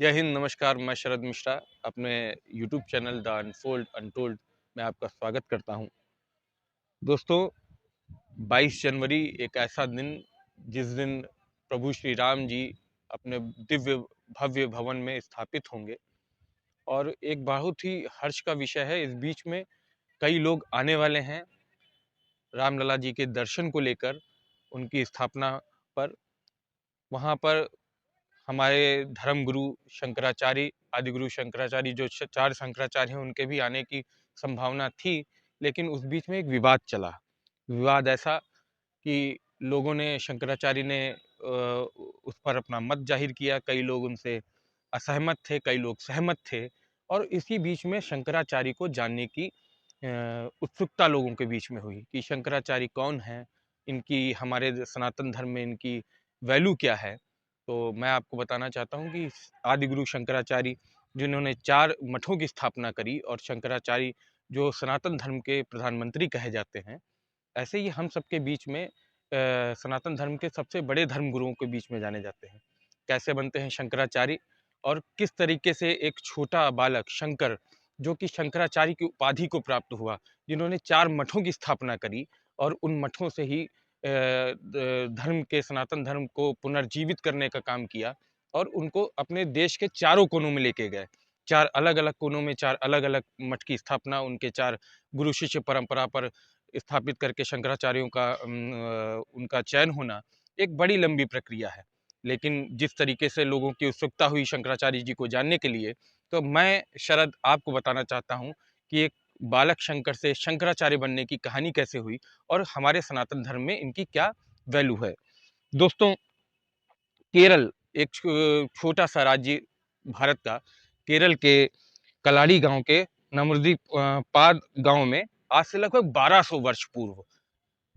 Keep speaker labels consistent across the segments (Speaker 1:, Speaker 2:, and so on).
Speaker 1: जय हिंद, नमस्कार। मैं शरद मिश्रा अपने YouTube channel the unfold untold में आपका स्वागत करता हूं। दोस्तों, 22 जनवरी एक ऐसा दिन जिस दिन प्रभु श्री राम जी अपने दिव्य भव्य भवन में स्थापित होंगे और एक बहुत ही हर्ष का विषय है। इस बीच में कई लोग आने वाले हैं रामलला जी के दर्शन को लेकर। उनकी स्थापना पर वहाँ पर हमारे धर्म गुरु शंकराचार्य, आदि गुरु शंकराचार्य जो चार शंकराचार्य हैं, उनके भी आने की संभावना थी। लेकिन उस बीच में एक विवाद चला। विवाद ऐसा कि लोगों ने, शंकराचार्य ने उस पर अपना मत जाहिर किया। कई लोग उनसे असहमत थे, कई लोग सहमत थे। और इसी बीच में शंकराचार्य को जानने की उत्सुकता लोगों के बीच में हुई कि शंकराचार्य कौन है, इनकी हमारे सनातन धर्म में इनकी वैल्यू क्या है। तो मैं आपको बताना चाहता हूँ कि आदि गुरु शंकराचार्य, जिन्होंने 4 मठों की स्थापना करी, और शंकराचार्य जो सनातन धर्म के प्रधानमंत्री कहे जाते हैं, ऐसे ही हम सबके बीच में सनातन धर्म के सबसे बड़े धर्म गुरुओं के बीच में जाने जाते हैं। कैसे बनते हैं शंकराचार्य, और किस तरीके से एक छोटा बालक शंकर, जो कि शंकराचार्य की उपाधि को प्राप्त हुआ, जिन्होंने 4 मठों की स्थापना करी और उन मठों से ही धर्म के, सनातन धर्म को पुनर्जीवित करने का काम किया और उनको अपने देश के चारों कोनों में लेके गए। 4 अलग-अलग कोनों में 4 अलग-अलग मठ की स्थापना, उनके 4 गुरु शिष्य परंपरा पर स्थापित करके शंकराचार्यों का उनका चयन होना एक बड़ी लंबी प्रक्रिया है। लेकिन जिस तरीके से लोगों की उत्सुकता हुई शंकराचार्य जी को जानने के लिए, तो मैं शरद आपको बताना चाहता हूँ कि एक बालक शंकर से शंकराचार्य बनने की कहानी कैसे हुई और हमारे सनातन धर्म में इनकी क्या वैल्यू है। दोस्तों, केरल एक छोटा सा राज्य भारत का, केरल के कलाड़ी गांव के नमरुदी पाद गांव में आज से लगभग 1200 वर्ष पूर्व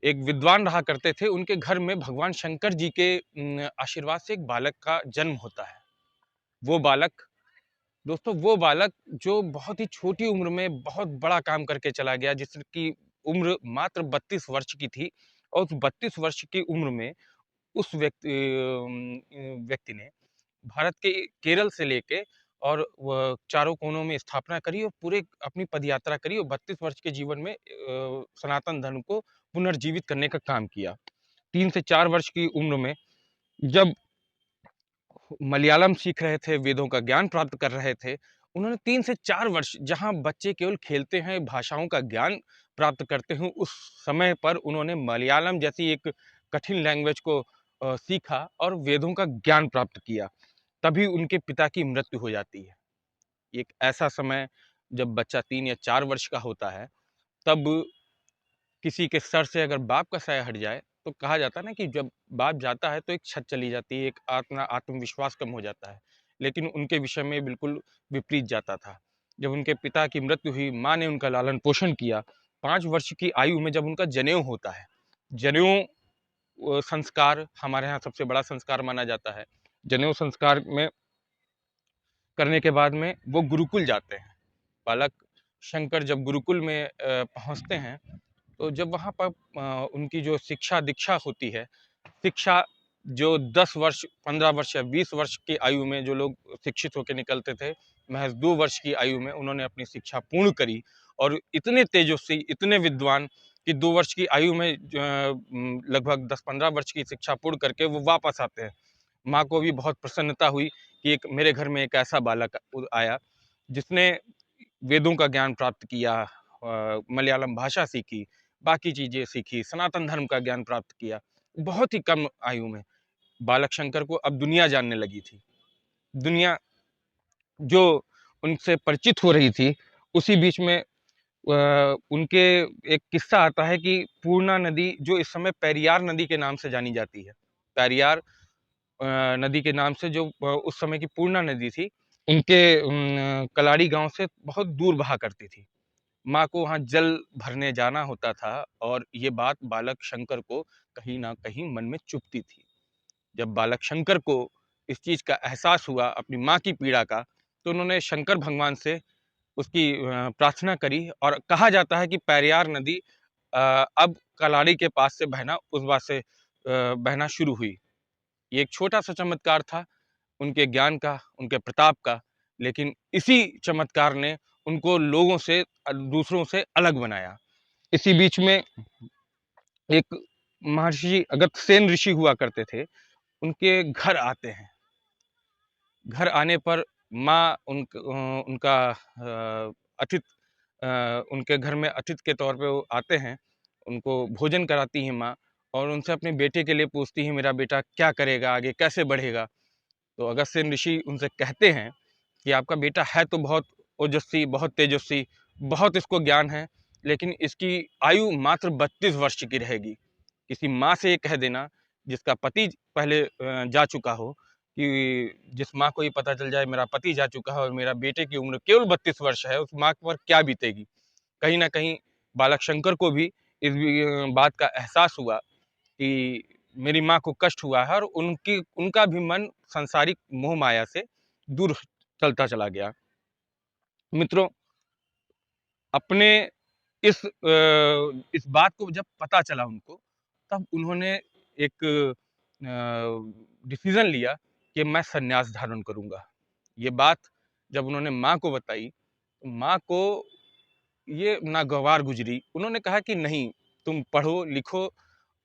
Speaker 1: एक विद्वान रहा करते थे। उनके घर में भगवान शंकर जी के आशीर्वाद से एक बालक का जन्म होता है। वो बालक, दोस्तों, वो बालक जो बहुत ही छोटी उम्र में बहुत बड़ा काम करके चला गया, जिसकी उम्र मात्र 32 वर्ष की थी। और उस 32 वर्ष की उम्र में उस व्यक्ति ने भारत के केरल से लेके और वह चारों कोनों में स्थापना करी और पूरे अपनी पदयात्रा करी और 32 वर्ष के जीवन में सनातन धर्म को पुनर्जीवित करने का काम किया। 3 से 4 वर्ष की उम्र में जब मलयालम सीख रहे थे, वेदों का ज्ञान प्राप्त कर रहे थे, उन्होंने 3 से 4 वर्ष, जहाँ बच्चे केवल खेलते हैं, भाषाओं का ज्ञान प्राप्त करते हैं, उस समय पर उन्होंने मलयालम जैसी एक कठिन लैंग्वेज को सीखा और वेदों का ज्ञान प्राप्त किया। तभी उनके पिता की मृत्यु हो जाती है। एक ऐसा समय जब बच्चा 3 या 4 वर्ष का होता है, तब किसी के सर से अगर बाप का साया हट जाए, तो कहा जाता है ना कि जब बाप जाता है तो एक छत चली जाती है, एक आत्मविश्वास कम हो जाता है। लेकिन उनके विषय में बिल्कुल विपरीत जाता था। जब उनके पिता की मृत्यु हुई, माँ ने उनका लालन पोषण किया। 5 वर्ष की आयु में जब उनका जनेऊ होता है, जनेऊ संस्कार हमारे यहाँ सबसे बड़ा संस्कार माना जाता है। जनेऊ संस्कार में करने के बाद में वो गुरुकुल जाते हैं। बालक शंकर जब गुरुकुल में पहुँचते हैं, तो जब वहाँ पर उनकी जो शिक्षा दीक्षा होती है, शिक्षा जो 10 वर्ष, 15 वर्ष या 20 वर्ष की आयु में जो लोग शिक्षित होकर निकलते थे, महज 2 वर्ष की आयु में उन्होंने अपनी शिक्षा पूर्ण करी और इतने तेजस्वी, इतने विद्वान कि 2 वर्ष की आयु में लगभग 10-15 वर्ष की शिक्षा पूर्ण करके वो वापस आते हैं। माँ को भी बहुत प्रसन्नता हुई कि एक मेरे घर में एक ऐसा बालक आया जिसने वेदों का ज्ञान प्राप्त किया, मलयालम भाषा सीखी, बाकी चीज़ें सीखी, सनातन धर्म का ज्ञान प्राप्त किया। बहुत ही कम आयु में बालक शंकर को अब दुनिया जानने लगी थी। दुनिया जो उनसे परिचित हो रही थी, उसी बीच में उनके एक किस्सा आता है कि पूर्णा नदी, जो इस समय पेरियार नदी के नाम से जानी जाती है, पेरियार नदी के नाम से जो उस समय की पूर्णा नदी थी, उनके कलाड़ी गांव से बहुत दूर बहा करती थी। माँ को वहाँ जल भरने जाना होता था और ये बात बालक शंकर को कहीं न कहीं मन में चुभती थी। जब बालक शंकर को इस चीज़ का एहसास हुआ अपनी माँ की पीड़ा का, तो उन्होंने शंकर भगवान से उसकी प्रार्थना करी और कहा जाता है कि पेरियार नदी अब कलाड़ी के पास से बहना, उस बात से बहना शुरू हुई। ये एक छोटा-सा चमत्कार था, उनके ज्ञान का, उनके प्रताप का, लेकिन इसी चमत्कार ने उनको लोगों से, दूसरों से अलग बनाया। इसी बीच में एक महर्षि अगस्त्य सेन ऋषि हुआ करते थे, उनके घर आते हैं। घर आने पर माँ उनका उनके घर में अतिथि के तौर पे वो आते हैं, उनको भोजन कराती हैं माँ, और उनसे अपने बेटे के लिए पूछती हैं, मेरा बेटा क्या करेगा आगे, कैसे बढ़ेगा। तो अगस्त्य सेन ऋषि उनसे कहते हैं कि आपका बेटा है तो बहुत ओजस्वी, बहुत तेजस्वी, बहुत इसको ज्ञान है, लेकिन इसकी आयु मात्र 32 वर्ष की रहेगी। किसी माँ से ये कह देना जिसका पति पहले जा चुका हो, कि जिस माँ को ये पता चल जाए मेरा पति जा चुका है और मेरा बेटे की उम्र केवल 32 वर्ष है, उस माँ पर क्या बीतेगी। कहीं ना कहीं बालक शंकर को भी इस बात का एहसास हुआ कि मेरी माँ को कष्ट हुआ है, और उनका भी मन सांसारिक मोह माया से दूर चलता चला गया। मित्रों, अपने इस बात को जब पता चला उनको, तब उन्होंने एक डिसीजन लिया कि मैं संन्यास धारण करूंगा। ये बात जब उन्होंने माँ को बताई, तो माँ को ये नागवार गुजरी। उन्होंने कहा कि नहीं, तुम पढ़ो लिखो,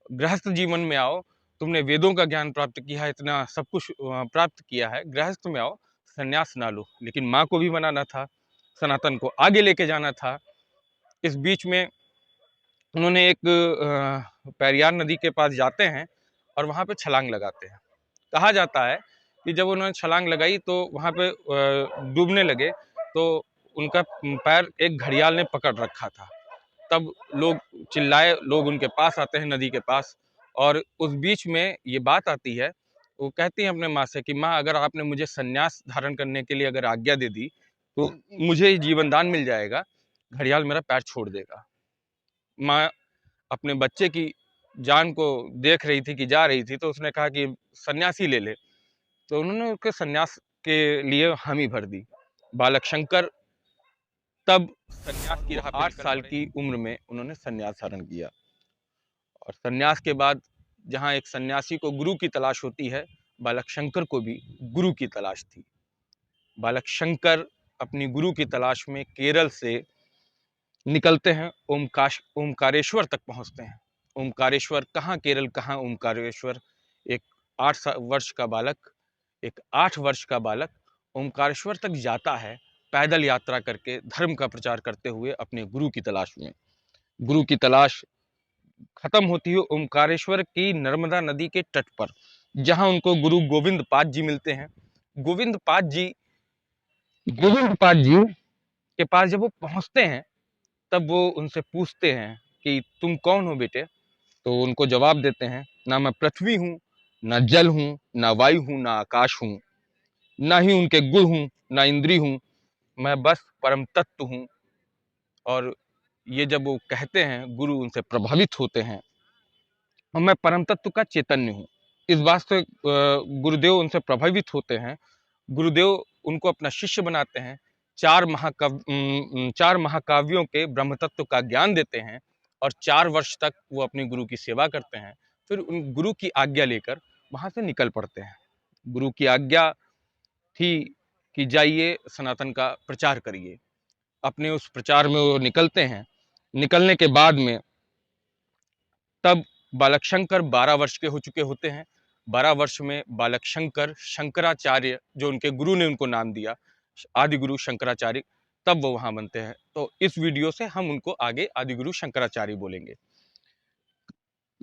Speaker 1: गृहस्थ जीवन में आओ, तुमने वेदों का ज्ञान प्राप्त किया है, इतना सब कुछ प्राप्त किया है, गृहस्थ में आओ, संन्यास ना लो। लेकिन माँ को भी मनाना था, सनातन को आगे लेके जाना था। इस बीच में उन्होंने एक पेरियार नदी के पास जाते हैं और वहाँ पे छलांग लगाते हैं। कहा जाता है कि जब उन्होंने छलांग लगाई तो वहाँ पे डूबने लगे, तो उनका पैर एक घड़ियाल ने पकड़ रखा था। तब लोग चिल्लाए, लोग उनके पास आते हैं नदी के पास, और उस बीच में ये बात आती है, वो कहती हैं अपने माँ से कि माँ, अगर आपने मुझे संन्यास धारण करने के लिए अगर आज्ञा दे दी तो मुझे जीवन दान मिल जाएगा, घड़ियाल मेरा पैर छोड़ देगा। माँ अपने बच्चे की जान को देख रही थी कि जा रही थी, तो उसने कहा कि सन्यास ही ले ले। तो उन्होंने उसके सन्यास के लिए हामी भर दी। बालक शंकर तब सन्यास की राह पे 8 साल की उम्र में उन्होंने सन्यास धारण किया। और सन्यास के बाद जहाँ एक सन्यासी को गुरु की तलाश होती है, बालक शंकर को भी गुरु की तलाश थी। बालक शंकर अपनी गुरु की तलाश में केरल से निकलते हैं, ओमकारेश्वर तक पहुंचते हैं। ओमकारेश्वर कहाँ केरल, कहाँ ओमकारेश्वर। एक 8 वर्ष का बालक, एक 8 वर्ष का बालक ओमकारेश्वर तक जाता है, पैदल यात्रा करके, धर्म का प्रचार करते हुए अपने गुरु की तलाश में। गुरु की तलाश खत्म होती है ओमकारेश्वर की नर्मदा नदी के तट पर, जहां उनको गुरु गोविंद पाद जी मिलते हैं। गोविंद पाद जी के पास जब वो पहुंचते हैं, तब वो उनसे पूछते हैं कि तुम कौन हो बेटे। तो उनको जवाब देते हैं, ना मैं पृथ्वी हूँ, ना जल हूँ, ना वायु हूँ, ना आकाश हूँ, ना ही उनके गुण हूँ, ना इंद्री हूँ, मैं बस परम तत्व हूँ। और ये जब वो कहते हैं, गुरु उनसे प्रभावित होते हैं, और मैं परम तत्व का चैतन्य हूँ। इस बात से गुरुदेव उनसे प्रभावित होते हैं। गुरुदेव उनको अपना शिष्य बनाते हैं। 4 महाकाव्यों के ब्रह्म तत्व का ज्ञान देते हैं, और 4 वर्ष तक वो अपने गुरु की सेवा करते हैं। फिर उन गुरु की आज्ञा लेकर वहां से निकल पड़ते हैं। गुरु की आज्ञा थी कि जाइए सनातन का प्रचार करिए। अपने उस प्रचार में वो निकलते हैं। निकलने के बाद में तब बालक शंकर 12 वर्ष के हो चुके होते हैं। 12 वर्ष में बालक शंकर शंकराचार्य, जो उनके गुरु ने उनको नाम दिया, आदि गुरु शंकराचार्य, तब वो वहां बनते हैं। तो इस वीडियो से हम उनको आगे आदि गुरु शंकराचार्य बोलेंगे।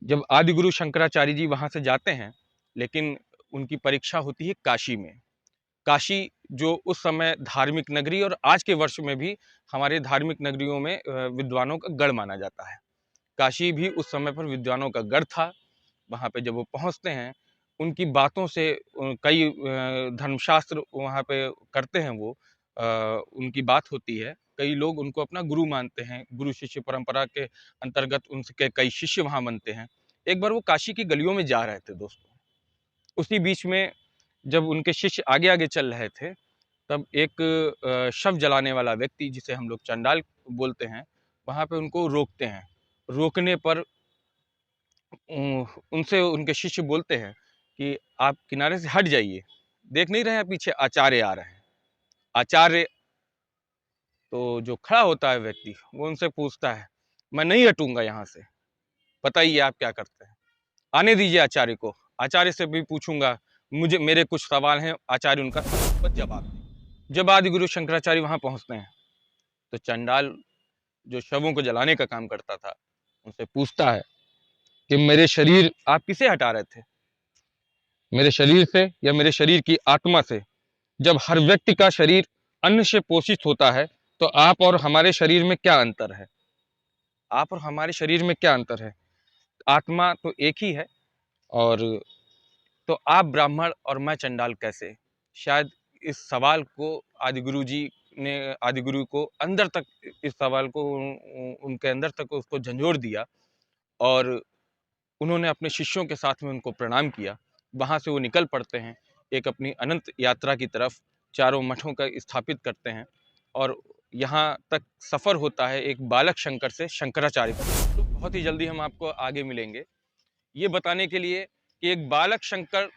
Speaker 1: जब आदि गुरु शंकराचार्य जी वहां से जाते हैं, लेकिन उनकी परीक्षा होती है काशी में। काशी जो उस समय धार्मिक नगरी, और आज के वर्ष में भी हमारे धार्मिक नगरियों में विद्वानों का गढ़ माना जाता है। काशी भी उस समय पर विद्वानों का गढ़ था। वहाँ पे जब वो पहुँचते हैं, उनकी बातों से कई धर्मशास्त्र वहाँ पे करते हैं वो, उनकी बात होती है। कई लोग उनको अपना गुरु मानते हैं। गुरु शिष्य परंपरा के अंतर्गत उनके कई शिष्य वहाँ बनते हैं। एक बार वो काशी की गलियों में जा रहे थे दोस्तों। उसी बीच में जब उनके शिष्य आगे आगे चल रहे थे, तब एक शव जलाने वाला व्यक्ति, जिसे हम लोग चंडाल बोलते हैं, वहाँ पे उनको रोकते हैं। रोकने पर उनसे उनके शिष्य बोलते हैं कि आप किनारे से हट जाइए। देख नहीं रहे हैं पीछे आचार्य आ रहे हैं। आचार्य तो जो खड़ा होता है व्यक्ति, वो उनसे पूछता है, मैं नहीं हटूंगा यहाँ से, बताइए आप क्या करते हैं, आने दीजिए आचार्य को, आचार्य से भी पूछूंगा, मुझे मेरे कुछ सवाल हैं, आचार्य उनका जवाब दें। जब आदि गुरु शंकराचार्य वहां पहुंचते हैं तो चंडाल जो शवों को जलाने का काम करता था उनसे पूछता है कि मेरे शरीर आप किसे हटा रहे थे, मेरे शरीर से या मेरे शरीर की आत्मा से? जब हर व्यक्ति का शरीर अन्न से पोषित होता है तो आप और हमारे शरीर में क्या अंतर है? आप और हमारे शरीर में क्या अंतर है? आत्मा तो एक ही है। और तो आप ब्राह्मण और मैं चंडाल कैसे? शायद इस सवाल को आदिगुरु जी ने, आदिगुरु को अंदर तक, इस सवाल को उनके अंदर तक उसको झंझोर दिया और उन्होंने अपने शिष्यों के साथ में उनको प्रणाम किया। वहाँ से वो निकल पड़ते हैं एक अपनी अनंत यात्रा की तरफ, चारों मठों का स्थापित करते हैं और यहाँ तक सफ़र होता है एक बालक शंकर से शंकराचार्य तक। तो बहुत ही जल्दी हम आपको आगे मिलेंगे ये बताने के लिए कि एक बालक शंकर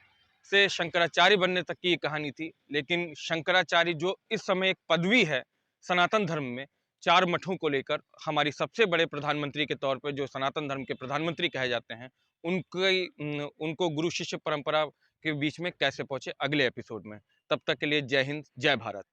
Speaker 1: से शंकराचार्य बनने तक की ये कहानी थी। लेकिन शंकराचार्य जो इस समय एक पदवी है सनातन धर्म में, चार मठों को लेकर हमारी सबसे बड़े प्रधानमंत्री के तौर पर जो सनातन धर्म के प्रधानमंत्री कहे जाते हैं, उनको गुरु शिष्य परंपरा के बीच में कैसे पहुंचे, अगले एपिसोड में। तब तक के लिए जय हिंद, जय भारत।